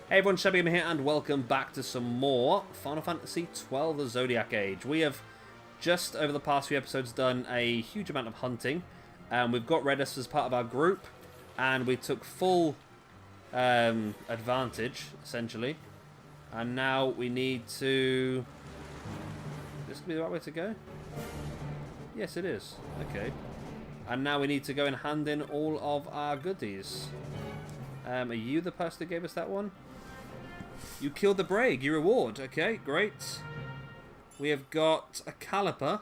Hey everyone, Shabby here, and welcome back to some more Final Fantasy XII, the Zodiac Age. We have just, over the past few episodes, done a huge amount of hunting. We've got Redis as part of our group, and we took full advantage, essentially. And now we need to... This could be the right way to go? Yes, it is. Okay. And now we need to go and hand in all of our goodies. Are you the person that gave us that one? You killed the Brague, your reward. Okay, great. We have got a caliper,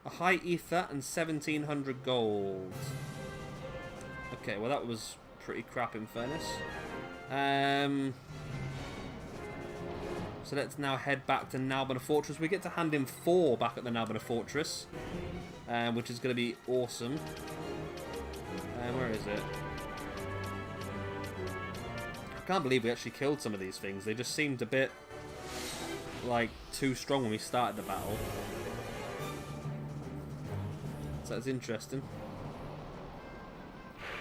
a high ether, and 1700 gold. Okay, well that was pretty crap in fairness. So let's now head back to Nalbana Fortress. We get to hand in 4 back at the Nalbana Fortress, which is going to be awesome. Where is it? I can't believe we actually killed some of these things. They just seemed a bit, like, too strong when we started the battle. So that's interesting.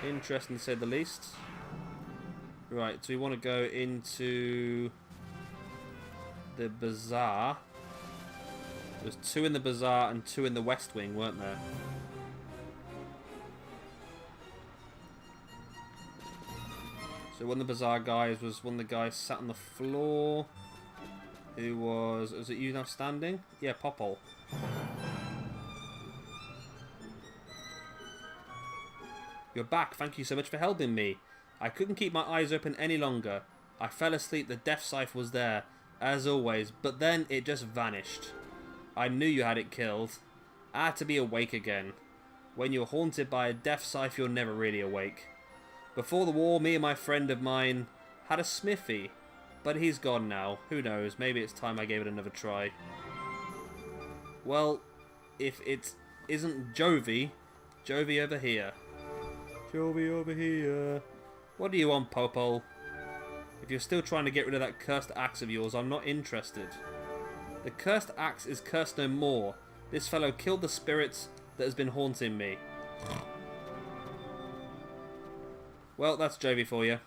Interesting to say the least. Right, so we want to go into the bazaar. There was 2 in the bazaar and 2 in the West Wing, weren't there? So one of the bazaar guys was one of the guys sat on the floor. Who was it you now standing? Yeah, Popol. You're back. Thank you so much for helping me. I couldn't keep my eyes open any longer. I fell asleep. The death scythe was there, as always, but then it just vanished. I knew you had it killed. I had to be awake again. When you're haunted by a death scythe, you're never really awake. Before the war, me and my friend of mine had a smithy, but he's gone now. Who knows? Maybe it's time I gave it another try. Well, if it isn't Jovi over here. Jovi over here. What do you want, Popol? If you're still trying to get rid of that cursed axe of yours, I'm not interested. The cursed axe is cursed no more. This fellow killed the spirits that has been haunting me. Well, that's Jovi for you.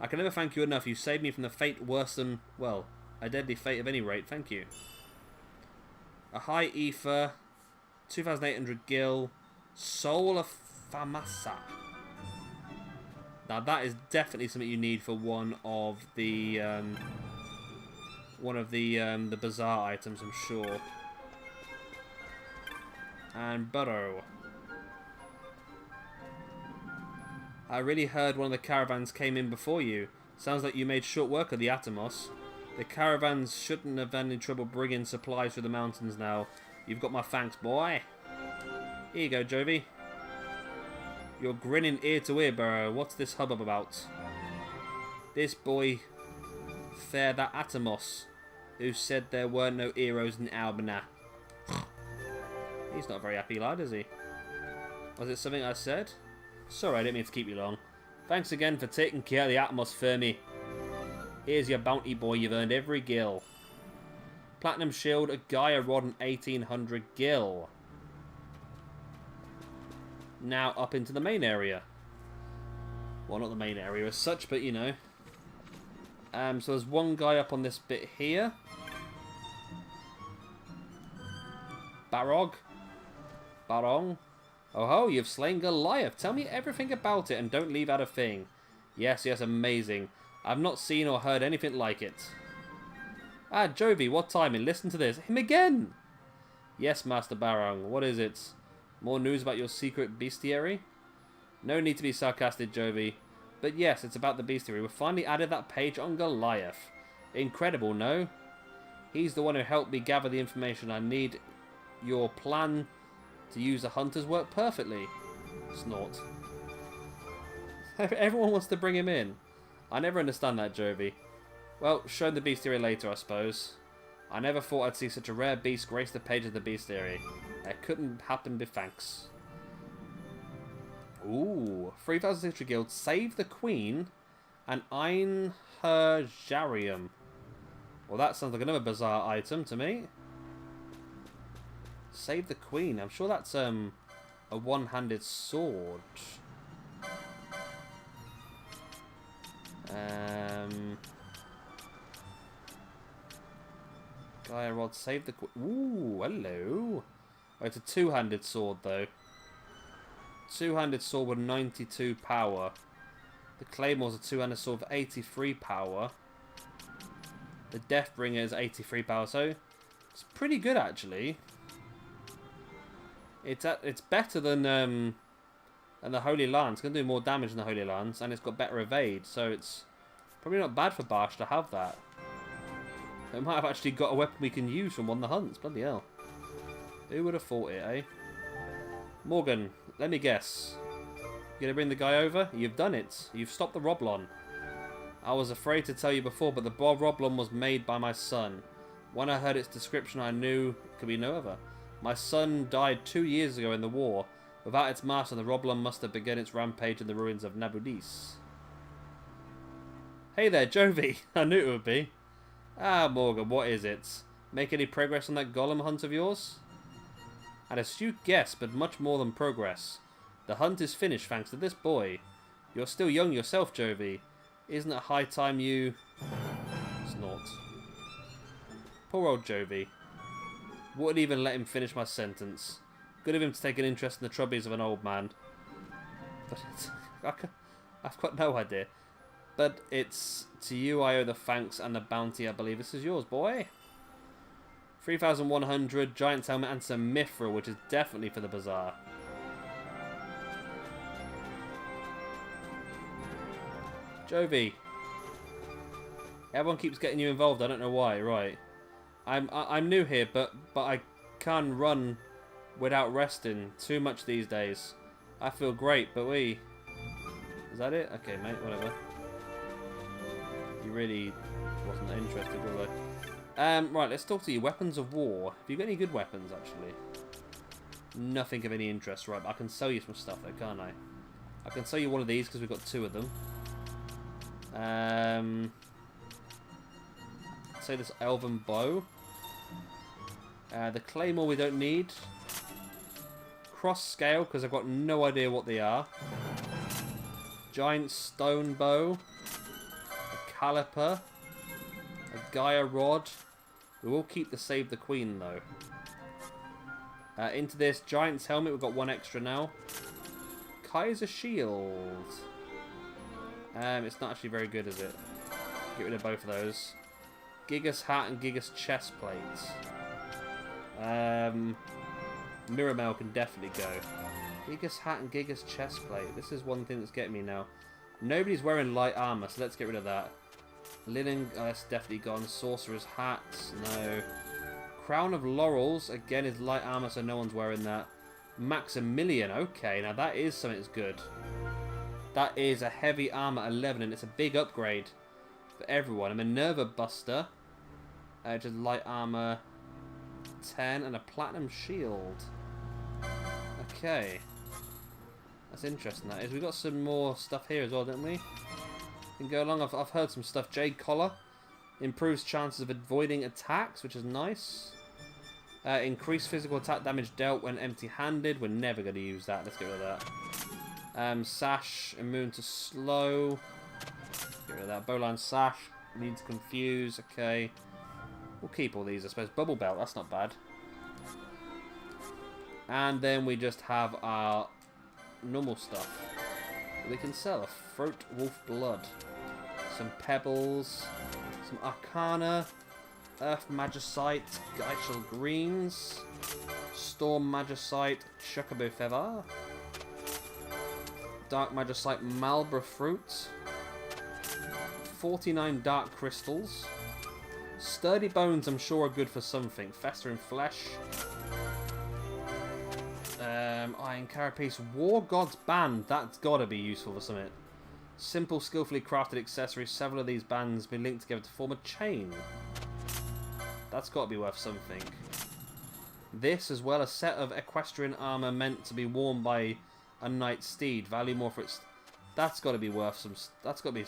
I can never thank you enough. You saved me from the fate worse than, well, a deadly fate at any rate. Thank you. A high ether, 2,800 gil, soul of Famasa. Now that is definitely something you need for one of the bazaar items, I'm sure. And Burrow. I really heard one of the caravans came in before you. Sounds like you made short work of the Atomos. The caravans shouldn't have any trouble bringing supplies through the mountains now. You've got my thanks, boy. Here you go, Jovi. You're grinning ear to ear, Burrow. What's this hubbub about? This boy, fair that Atomos, who said there weren't no heroes in Albana. He's not a very happy lad, is he? Was it something I said? Sorry, I didn't mean to keep you long. Thanks again for taking care of the Atmos for me. Here's your bounty, boy. You've earned every gil. Platinum shield, a Gaia rod, and 1,800 gil. Now up into the main area. Well, not the main area as such, but you know. So there's one guy up on this bit here. Barong. Oh ho, you've slain Goliath. Tell me everything about it and don't leave out a thing. Yes, amazing. I've not seen or heard anything like it. Ah, Jovi, what timing? Listen to this. Him again! Yes, Master Barong. What is it? More news about your secret bestiary? No need to be sarcastic, Jovi. But yes, it's about the bestiary. We've finally added that page on Goliath. Incredible, no? He's the one who helped me gather the information I need. Your plan to use the hunters work perfectly. Snort. Everyone wants to bring him in. I never understand that, Jovi. Well, show the bestiary later, I suppose. I never thought I'd see such a rare beast grace the page of the bestiary. It couldn't happen with thanks. Ooh, 3,600 guild. Save the Queen and Archadian. Well, that sounds like another bizarre item to me. Save the Queen. I'm sure that's a one-handed sword. Gaia Rod, save the... Ooh, hello. Oh, it's a two-handed sword, though. Two-handed sword with 92 power. The Claymore's a two-handed sword with 83 power. The Deathbringer is 83 power, so it's pretty good, actually. It's better than the Holy Lance. It's going to do more damage than the Holy Lance, and it's got better evade, so it's probably not bad for Bash to have that. It might have actually got a weapon we can use from one of the hunts. Bloody hell. Who would have thought it, eh? Morgan, let me guess. You gonna bring the guy over? You've done it. You've stopped the Roblon. I was afraid to tell you before, but the Roblon was made by my son. When I heard its description, I knew it could be no other. My son died 2 years ago in the war. Without its master, the Roblon must have begun its rampage in the ruins of Nabudis. Hey there, Jovi. I knew it would be. Ah, Morgan, what is it? Make any progress on that golem hunt of yours? An astute guess, but much more than progress. The hunt is finished thanks to this boy. You're still young yourself, Jovi. Isn't it high time you... Snort. Poor old Jovi. Wouldn't even let him finish my sentence. Good of him to take an interest in the troubles of an old man. But I've got no idea. But it's to you I owe the thanks and the bounty. I believe this is yours, boy. 3,100, giant helmet and some mithril, which is definitely for the bazaar. Jovi. Everyone keeps getting you involved. I don't know why. Right. I'm new here, but I can't run without resting too much these days. I feel great, but we... Is that it? Okay, mate. Whatever. You really wasn't interested, was I? Right, let's talk to you. Weapons of war. Have you got any good weapons, actually? Nothing of any interest. Right, but I can sell you some stuff, though, can't I? I can sell you one of these, because we've got 2 of them. Say this elven bow. The claymore we don't need. Cross scale, because I've got no idea what they are. Giant stone bow. A caliper. A Gaia rod. We will keep the save the queen, though. Into this giant's helmet, we've got 1 extra now. Kaiser shield. It's not actually very good, is it? Get rid of both of those. Gigas hat and Gigas chest plates. Mirror mail can definitely go. Gigas hat and Gigas chest plate. This is one thing that's getting me now. Nobody's wearing light armor, so let's get rid of that. Linen, oh, that's definitely gone. Sorcerer's hat, no. Crown of Laurels, again, is light armor, so no one's wearing that. Maximilian, okay, now that is something that's good. That is a heavy armor 11, and it's a big upgrade for everyone. A Minerva Buster, just light armor 10, and a platinum shield. Okay. That's interesting, that is. We've got some more stuff here as well, don't we? Can go along. I've heard some stuff. Jade Collar. Improves chances of avoiding attacks, which is nice. Increased physical attack damage dealt when empty-handed. We're never going to use that. Let's get rid of that. Sash, immune to slow. Get rid of that. Bowline Sash. Needs confuse. Okay. We'll keep all these, I suppose. Bubble Belt. That's not bad. And then we just have our normal stuff we can sell. A Throat Wolf Blood. Some Pebbles. Some Arcana. Earth Magicite. Geishel Greens. Storm Magicite. Chocobo Feather. Dark Magicite Malbra Fruit. 49 Dark Crystals. Sturdy Bones I'm sure are good for something. Festering Flesh. Iron Carapace. War God's Band. That's gotta be useful for something. Simple, skillfully crafted accessories. Several of these bands been linked together to form a chain. That's gotta be worth something. This, as well as a set of equestrian armor meant to be worn by a knight's steed. Value more for its... That's gotta be worth some... That's gotta be...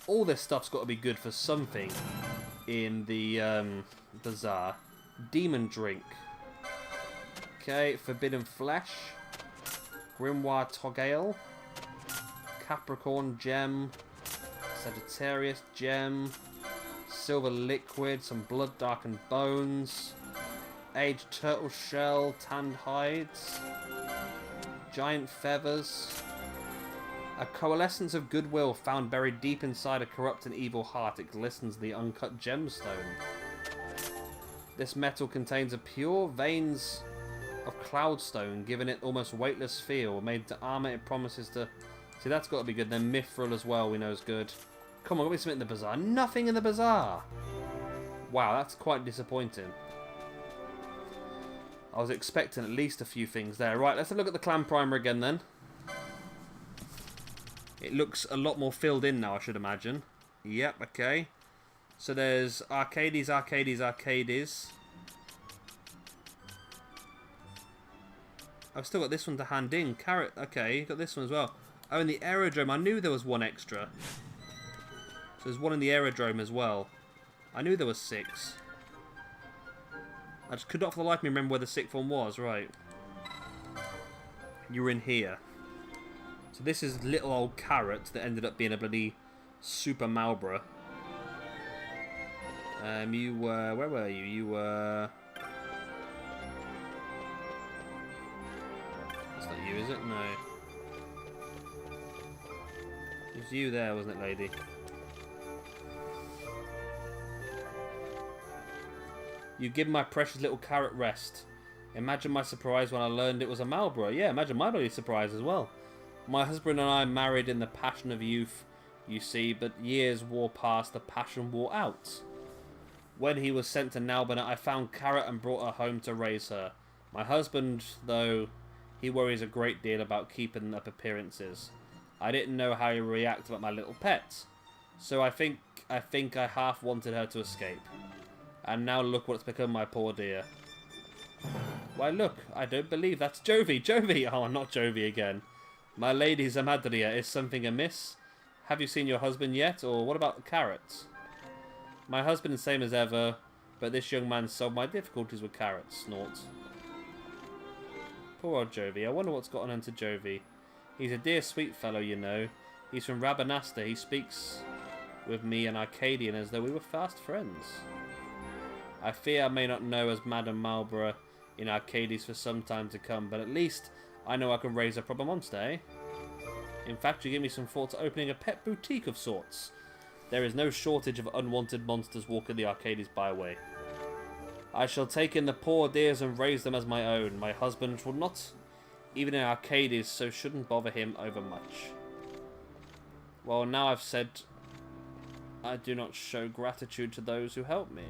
All this stuff's gotta be good for something in the bazaar. Demon Drink. Okay, Forbidden Flesh. Grimoire Togale. Capricorn Gem. Sagittarius Gem. silver liquid, some blood darkened bones, aged turtle shell, tanned hides, giant feathers, a coalescence of goodwill found buried deep inside a corrupt and evil heart. It glistens in the uncut gemstone. This metal contains a pure veins of cloudstone, giving it almost weightless feel. Made to armor, it promises to... See, that's got to be good. Then mithril as well, we know is good. Come on, give me something in the bazaar. Nothing in the bazaar! Wow, that's quite disappointing. I was expecting at least a few things there. Right, let's have a look at the clan primer again then. It looks a lot more filled in now, I should imagine. Yep, okay. So there's Arcades. I've still got this one to hand in. Carrot, okay, got this one as well. Oh, and the aerodrome. I knew there was one extra. So there's one in the aerodrome as well. I knew there was 6. I just could not for the life of me remember where the 6th one was. Right. You were in here. So this is little old Carrot that ended up being a bloody super Malbra. You were... Where were you? You were... That's not you, is it? No. It was you there, wasn't it, lady? You give my precious little Carrot rest. Imagine my surprise when I learned it was a Malbra. Yeah, imagine my bloody surprise as well. My husband and I married in the passion of youth, you see, but years wore past, the passion wore out. When he was sent to Nalbana, I found Carrot and brought her home to raise her. My husband, though, he worries a great deal about keeping up appearances. I didn't know how he'd react about my little pet. So I think I half wanted her to escape. And now look what's become my poor dear. Why look, I don't believe that's Jovi. Jovi! Oh, not Jovi again. My lady Zamadria, is something amiss? Have you seen your husband yet? Or what about the Carrots? My husband is same as ever, but this young man solved my difficulties with Carrots. Snort. Poor old Jovi. I wonder what's gotten into Jovi. He's a dear sweet fellow, you know. He's from Rabanasta. He speaks with me and Archadian as though we were fast friends. I fear I may not know as Madame Malborough in Arcades for some time to come, but at least I know I can raise a proper monster, eh? In fact, you give me some thought to opening a pet boutique of sorts. There is no shortage of unwanted monsters walking the Arcades byway. I shall take in the poor dears and raise them as my own. My husband will not, even in Arcades, so shouldn't bother him over much. Well, now I've said I do not show gratitude to those who help me.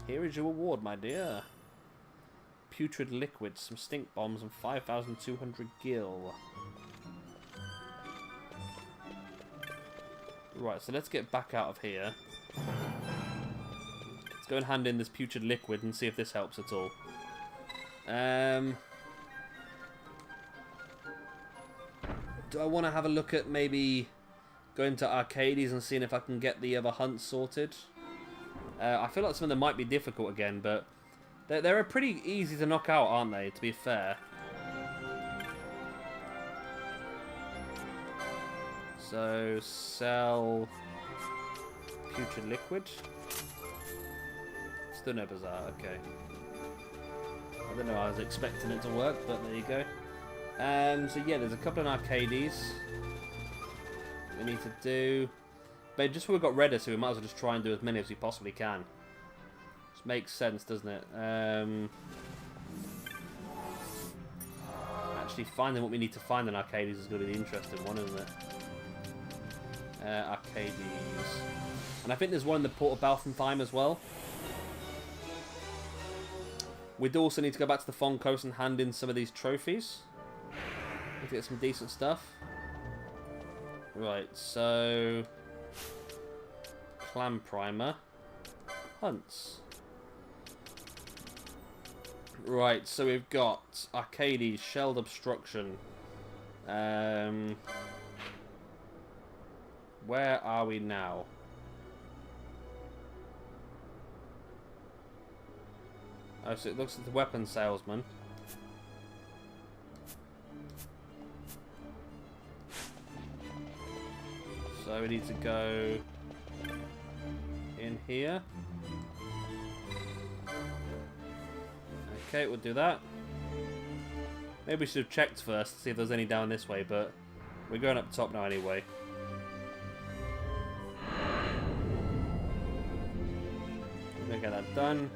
Here is your reward, my dear. Putrid liquid, some stink bombs, and 5,200 gil. Right, so let's get back out of here. Let's go and hand in this putrid liquid and see if this helps at all. Do I want to have a look at maybe going to Arcades and seeing if I can get the other hunts sorted? I feel like some of them might be difficult again, but they're pretty easy to knock out, aren't they, to be fair? So, sell putrid liquid. Still no bazaar, okay. I don't know how I was expecting it to work, but there you go. So yeah, there's a couple in Arcades we need to do. But just before we got ready, so we might as well just try and do as many as we possibly can. Just makes sense, doesn't it? Actually finding what we need to find in Arcades is going to be the interesting one, isn't it? Arcades. And I think there's one in the Port of Balfenheim as well. We'd also need to go back to the Fon Coast and hand in some of these trophies. Need to get some decent stuff. Right, so... Clan Primer. Hunts. Right, so we've got Arcades, Shelled Obstruction. Where are we now? Oh, so it looks like the weapon salesman. So we need to go in here. Okay, we'll do that. Maybe we should have checked first to see if there's any down this way, but we're going up top now anyway. I'm gonna get that done.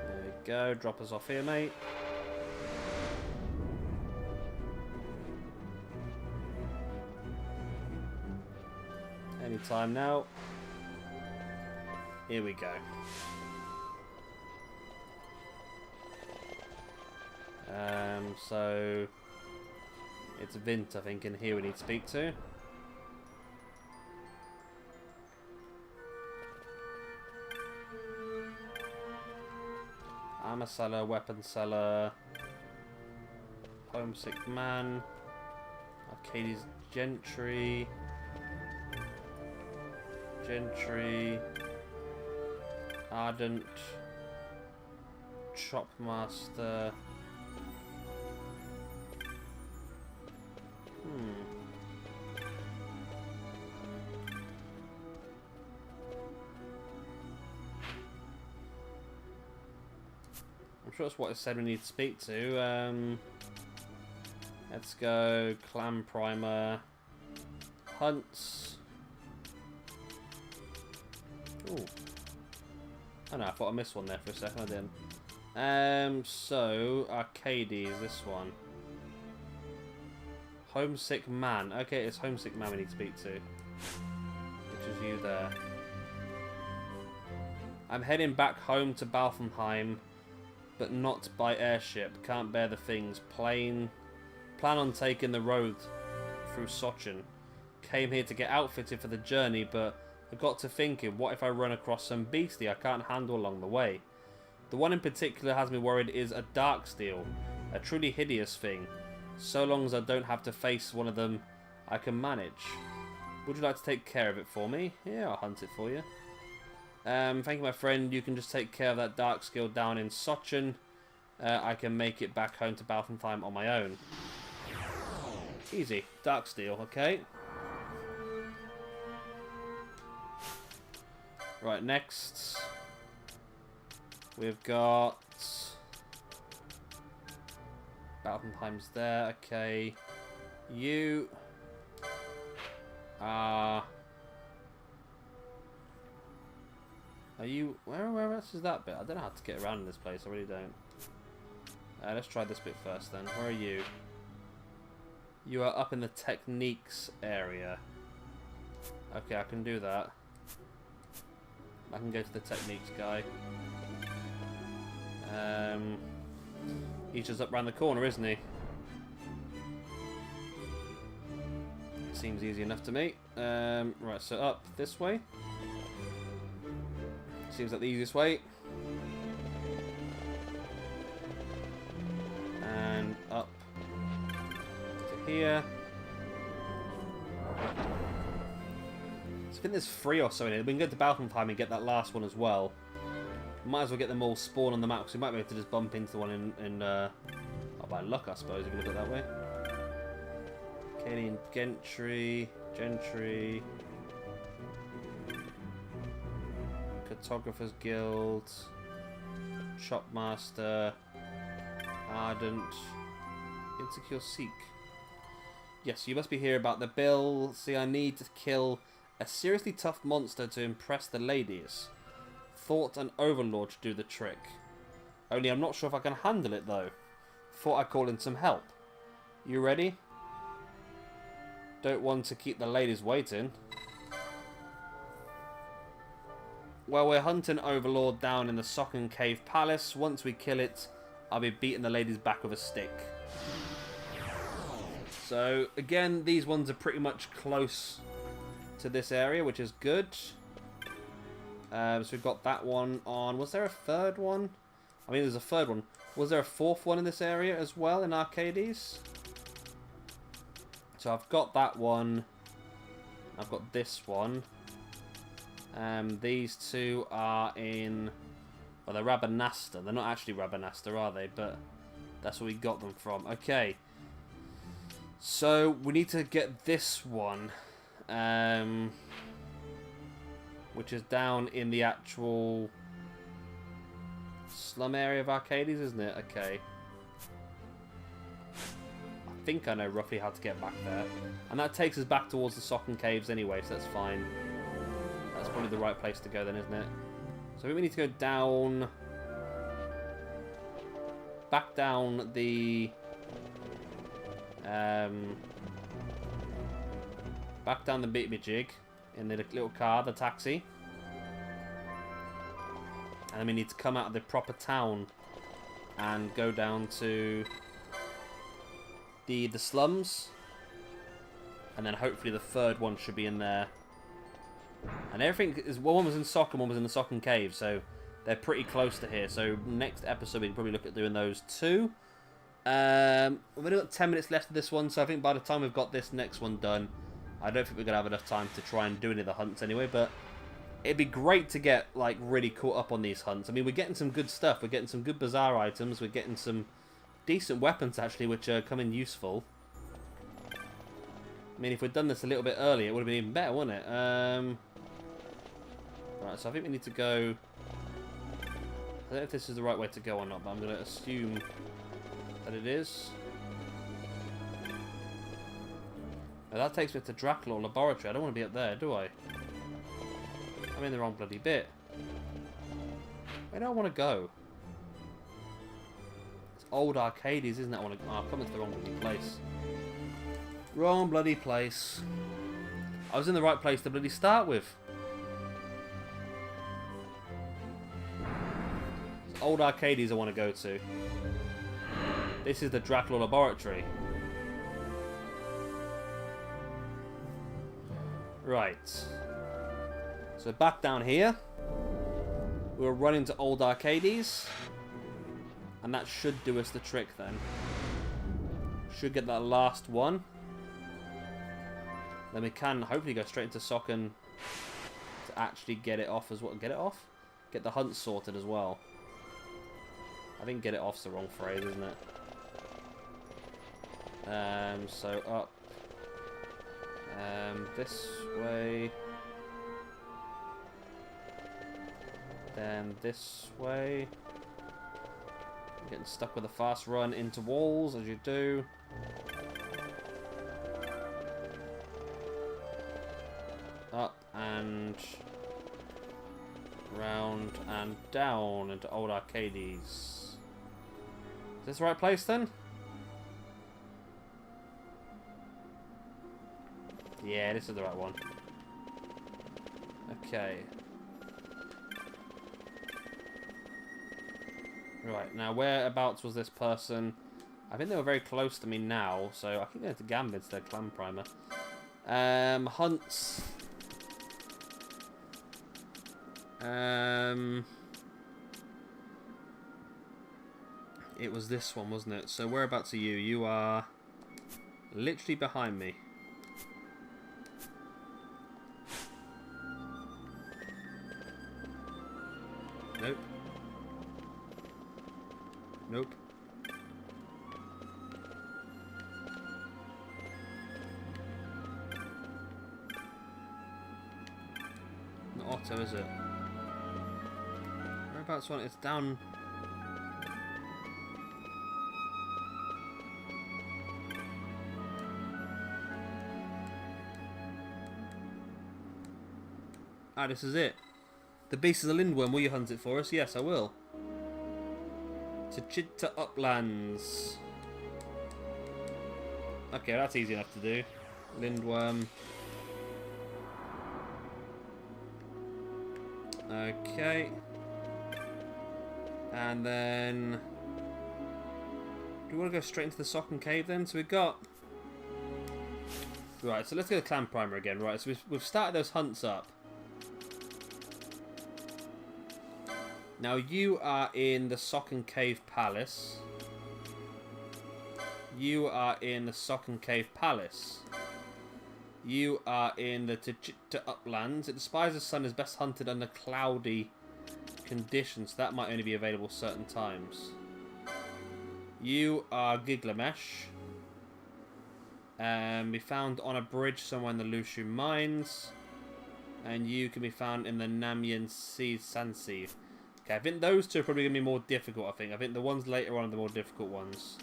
There we go, drop us off here, mate. Anytime now. Here we go. So it's Vint, I think, in here we need to speak to. Armor seller, weapon seller, homesick man, Arcadian gentry. Ardent, Chopmaster. I'm sure that's what it said we need to speak to. Let's go. Clan Primer. Hunts. Ooh. Oh no, I thought I missed one there for a second, I didn't. So, Arcades, this one. Homesick Man. Okay, it's Homesick Man we need to speak to. Which is you there. I'm heading back home to Balfenheim, but not by airship. Can't bear the things. Plan on taking the road through Sochen. Came here to get outfitted for the journey, but I got to thinking, what if I run across some beastie I can't handle along the way? The one in particular has me worried is a Darksteel, a truly hideous thing. So long as I don't have to face one of them, I can manage. Would you like to take care of it for me? Yeah, I'll hunt it for you. Thank you, my friend. You can just take care of that Darksteel down in Sochen. I can make it back home to Balfenheim on my own. Easy. Darksteel, okay. Right, next we've got Balfenheim's there, okay. You are you where else is that bit? I don't know how to get around in this place, I really don't. Let's try this bit first then. Where are you? You are up in the techniques area. Okay, I can do that. I can go to the techniques guy. He's just up round the corner, isn't he? Seems easy enough to me. Right, so up this way. Seems like the easiest way. And up to here. I think there's 3 or so in it. We can go to Balfenheim and get that last one as well. Might as well get them all spawn on the map, because we might be able to just bump into one in oh, by luck, I suppose, if you look at it that way. Archadian Gentry. Cartographer's Guild. Shopmaster. Ardent. Insecure Seek. Yes, you must be here about the bill. See, I need to kill a seriously tough monster to impress the ladies. Thought an overlord should do the trick. Only I'm not sure if I can handle it though. Thought I'd call in some help. You ready? Don't want to keep the ladies waiting. Well, we're hunting overlord down in the Socken Cave Palace. Once we kill it, I'll be beating the ladies back with a stick. So again, these ones are pretty much close to this area, which is good. So we've got that one on. Was there a third one? I mean, there's a third one. Was there a fourth one in this area as well in Arcades? So I've got that one. I've got this one. These two are in... Well, they're Rabanasta. They're not actually Rabanasta, are they? But That's where we got them from. Okay. So, we need to get this one. Which is down in the actual slum area of Archadies, isn't it? Okay. I think I know roughly how to get back there. And that takes us back towards the Socken Caves anyway, so that's fine. That's probably the right place to go then, isn't it? So I think we need to go down... back down the... back down the Beat-Me-Jig in the little car, the taxi. And then we need to come out of the proper town and go down to the slums. And then hopefully the third one should be in there. And everything is, one was in Socken, one was in the Socken Cave, so they're pretty close to here. So next episode we can probably look at doing those two. We've only got 10 minutes left of this one, so I think by the time we've got this next one done, I don't think we're going to have enough time to try and do any of the hunts anyway, but it'd be great to get, like, really caught up on these hunts. I mean, we're getting some good stuff. We're getting some good bazaar items. We're getting some decent weapons, actually, which are coming useful. I mean, if we'd done this a little bit earlier, it would have been even better, wouldn't it? Right, so I think we need to go... I don't know if this is the right way to go or not, but I'm going to assume that it is. Now that takes me to Draculaur Laboratory. I don't want to be up there, do I? I'm in the wrong bloody bit. Where do I want to go? It's old Archadies, isn't it? I want to... Oh, I've come into the wrong bloody place. Wrong bloody place. I was in the right place to bloody start with. It's old Archadies I want to go to. This is the Draculaur Laboratory. Right. So back down here. We'll run into old Archadies. And that should do us the trick then. Should get that last one. Then we can hopefully go straight into Socken to actually get it off as well. Get it off? Get the hunt sorted as well. I think get it off's the wrong phrase, isn't it? So up. This way. Then this way. I'm getting stuck with a fast run into walls, as you do. Up and round and down into old Archadies. Is this the right place then? Yeah, this is the right one. Okay. Right, now whereabouts was this person? I think they were very close to me now, so I keep going to Gambit instead of Clan Primer. Hunts. It was this one, wasn't it? So whereabouts are you? You are literally behind me. Nope. Nope. Not Otto, is it? Whereabouts one? It's down. Ah, this is it. The beast is a lindworm. Will you hunt it for us? Yes, I will. To Chitta Uplands. Okay, that's easy enough to do. Lindworm. Okay. And then... do we want to go straight into the Socken Cave then? So we've got... Right, so let's go to Clan Primer again. Right, so we've started those hunts up. Now you are in the Socken Cave Palace. You are in the Socken Cave Palace. You are in the Tajita Uplands. The Despiser's Sun is best hunted under cloudy conditions. That might only be available certain times. You are Gilgamesh. Be found on a bridge somewhere in the Lushu Mines. And you can be found in the Namyan Sea Sansi. Okay, I think those two are probably going to be more difficult, I think the ones later on are the more difficult ones.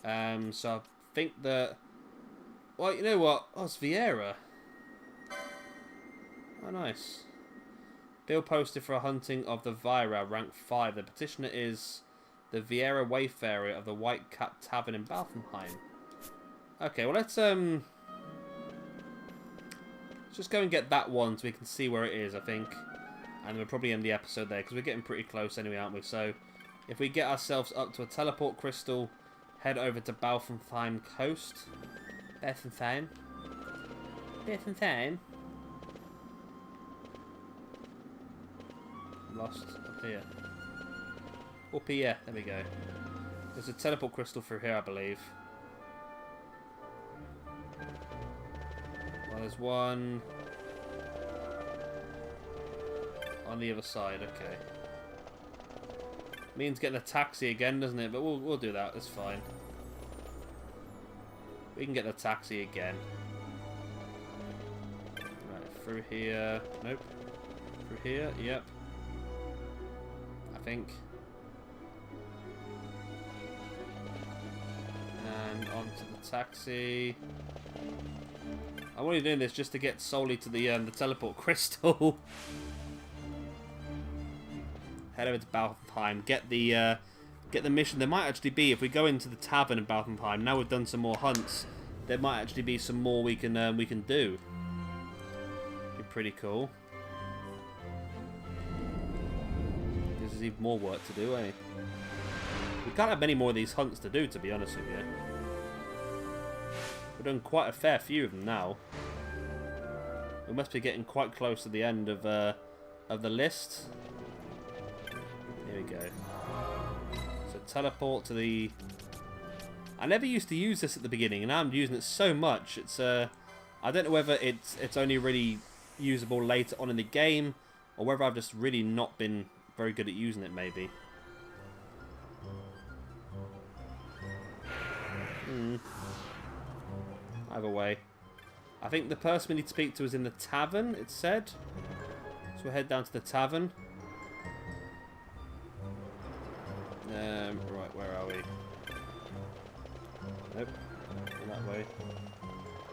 So I think that... Well, you know what? Oh, it's Vieira. Oh, nice. Bill posted for a hunting of the Vira, rank 5. The petitioner is the Vieira Wayfarer of the White Cat Tavern in Balfenheim. Okay, well, let's just go and get that one so we can see where it is, I think. And we'll probably end the episode there, because we're getting pretty close anyway, aren't we? So, if we get ourselves up to a teleport crystal, head over to Balfenheim Coast. Balfenheim. Lost. Up here. Up here. There we go. There's a teleport crystal through here, I believe. Well, there's one on the other side. Okay. Means getting a taxi again, doesn't it? But we'll do that. It's fine. We can get the taxi again. Right, through here. Nope. Through here. Yep. I think. And onto the taxi. I'm only doing this just to get solely to the teleport crystal. Head over to Balfenheim. Get the mission. There might actually be, if we go into the tavern in Balfenheim. Now we've done some more hunts. There might actually be some more we can do. Be pretty cool. There's even more work to do, eh? We can't have many more of these hunts to do, to be honest with you. We've done quite a fair few of them now. We must be getting quite close to the end of the list. Here we go. So teleport to the... I never used to use this at the beginning, and now I'm using it so much. It's I don't know whether it's only really usable later on in the game, or whether I've just really not been very good at using it, maybe. Either way. I think the person we need to speak to is in the tavern, it said. So we'll head down to the tavern. Right, where are we? Nope. Not that way.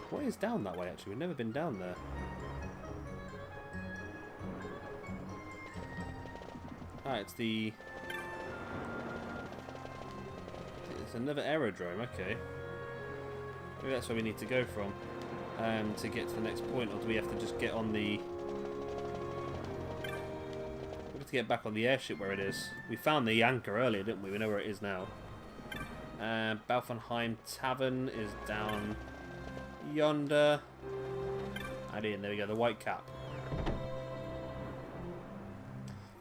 What is down that way, actually? We've never been down there. Alright, it's the... It's another aerodrome, okay. Maybe that's where we need to go from. To get to the next point, or do we have to just get on the... We have to get back on the airship where it is. We found the anchor earlier, didn't we? We know where it is now. Balfenheim Tavern is down yonder. And there we go, the white cap.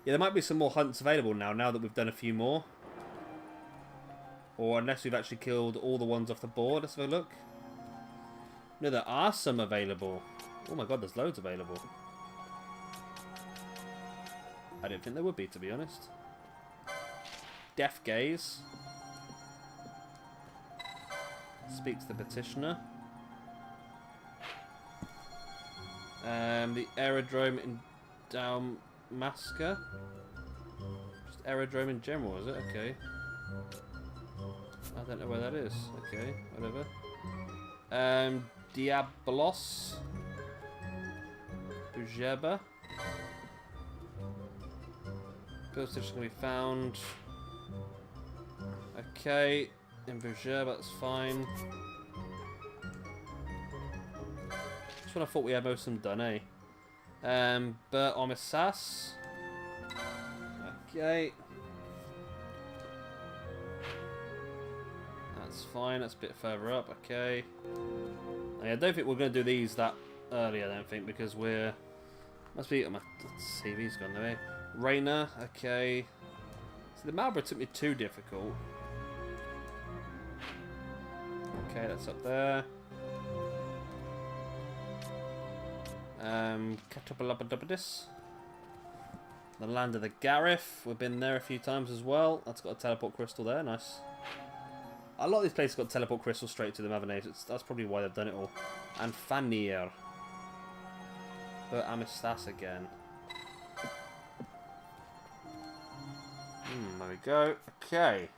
Yeah, there might be some more hunts available now that we've done a few more. Or unless we've actually killed all the ones off the board. Let's have a look. No, there are some available. Oh my god, there's loads available. I didn't think there would be, to be honest. Death Gaze. Speak to the petitioner. The aerodrome in Dalmasca. Just aerodrome in general, is it? Okay. I don't know where that is. Okay, whatever. Diabolos. Bujeba. Build station can be found. Okay. In Bujeba, that's fine. That's what I thought we had most of them done, eh? But Omisas. Okay. That's fine, that's a bit further up, okay. I don't think we're going to do these that early, I don't think, because we're... Must be... My CV's gone away. Rainer, okay. So the Malborough took me too difficult. Okay, that's up there. Catapulabadubadis. The land of the Gareth. We've been there a few times as well. That's got a teleport crystal there, nice. A lot of these places got teleport crystals straight to them, haven't they? That's probably why they've done it all. And Fanir. But Amistas again. There we go. Okay.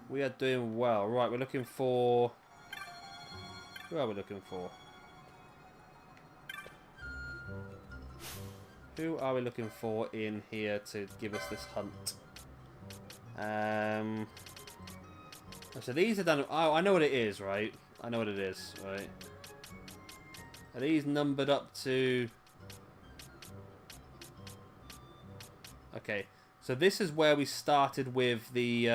We are doing well. Right, we're looking for... Who are we looking for? Who are we looking for in here to give us this hunt? So these are done... Oh, I know what it is, right? I know what it is, right? Are these numbered up to... Okay, so this is where we started with the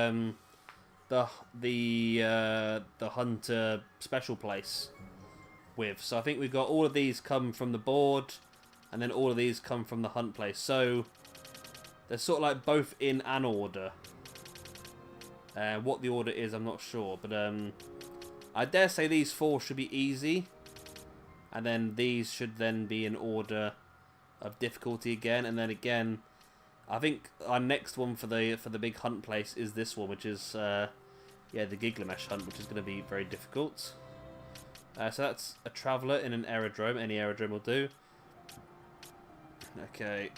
hunter special place with. So I think we've got all of these come from the board, and then all of these come from the hunt place. So they're sort of like both in an order. What the order is, I'm not sure, but I dare say these 4 should be easy, and then these should then be in order of difficulty again, and then again, I think our next one for the big hunt place is this one, which is yeah, the Gilgamesh hunt, which is going to be very difficult. So that's a traveller in an aerodrome. Any aerodrome will do. Okay.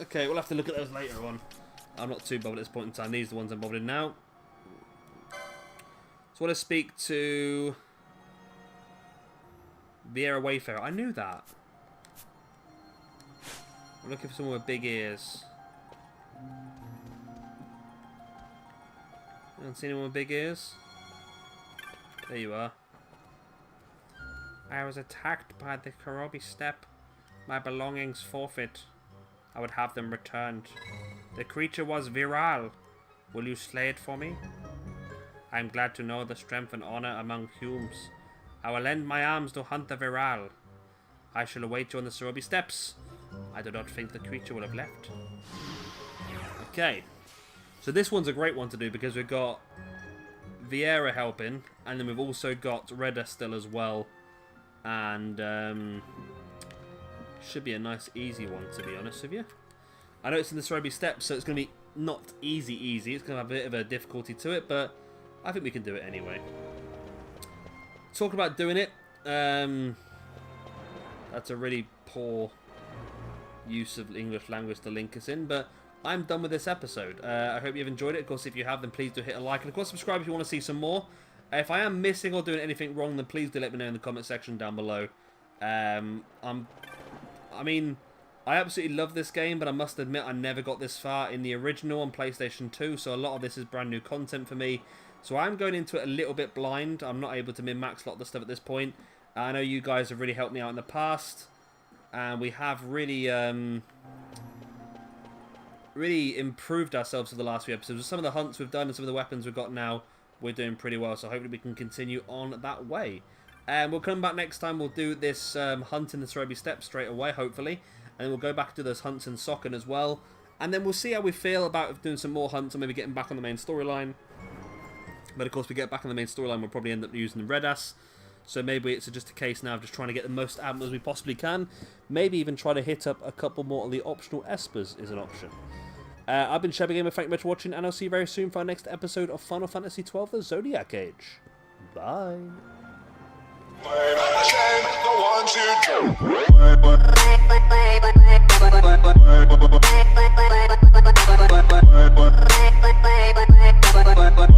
Okay, we'll have to look at those later on. I'm not too bothered at this point in time. These are the ones I'm bothered in now. So I want to speak to Viera Wayfarer. I knew that. I'm looking for someone with big ears. You don't see anyone with big ears? There you are. I was attacked by the Karobi Steppe. My belongings forfeit. I would have them returned. The creature was viral. Will you slay it for me? I am glad to know the strength and honor among humans. I will lend my arms to hunt the viral. I shall await you on the Karobi Steppes. I do not think the creature will have left. Okay. So this one's a great one to do because we've got Viera helping, and then we've also got Reda still as well. And should be a nice easy one, to be honest with you. I know it's in the Karobi Steppes, so it's going to be not easy. It's going to have a bit of a difficulty to it, but I think we can do it anyway. Talk about doing it. That's a really poor use of English language to link us in, but I'm done with this episode. I hope you've enjoyed it. Of course, if you have, then please do hit a like, and of course subscribe if you want to see some more. If I am missing or doing anything wrong, then please do let me know in the comment section down below. I mean, I absolutely love this game, but I must admit I never got this far in the original on PlayStation 2, so a lot of this is brand new content for me. So I'm going into it a little bit blind. I'm not able to min-max a lot of the stuff at this point. I know you guys have really helped me out in the past, and we have really really improved ourselves for the last few episodes. With some of the hunts we've done and some of the weapons we've got now, we're doing pretty well, so hopefully we can continue on that way. And we'll come back next time. We'll do this hunt in the Karobi Steppes straight away, hopefully. And then we'll go back to those hunts in Sokken as well. And then we'll see how we feel about doing some more hunts or maybe getting back on the main storyline. But of course, we get back on the main storyline, we'll probably end up using the Redas. So maybe it's just a case now of just trying to get the most out as we possibly can. Maybe even try to hit up a couple more of the optional Espers is an option. I've been Shabby Gamer, thank you much for watching, and I'll see you very soon for our next episode of Final Fantasy XII, the Zodiac Age. Bye. The ones who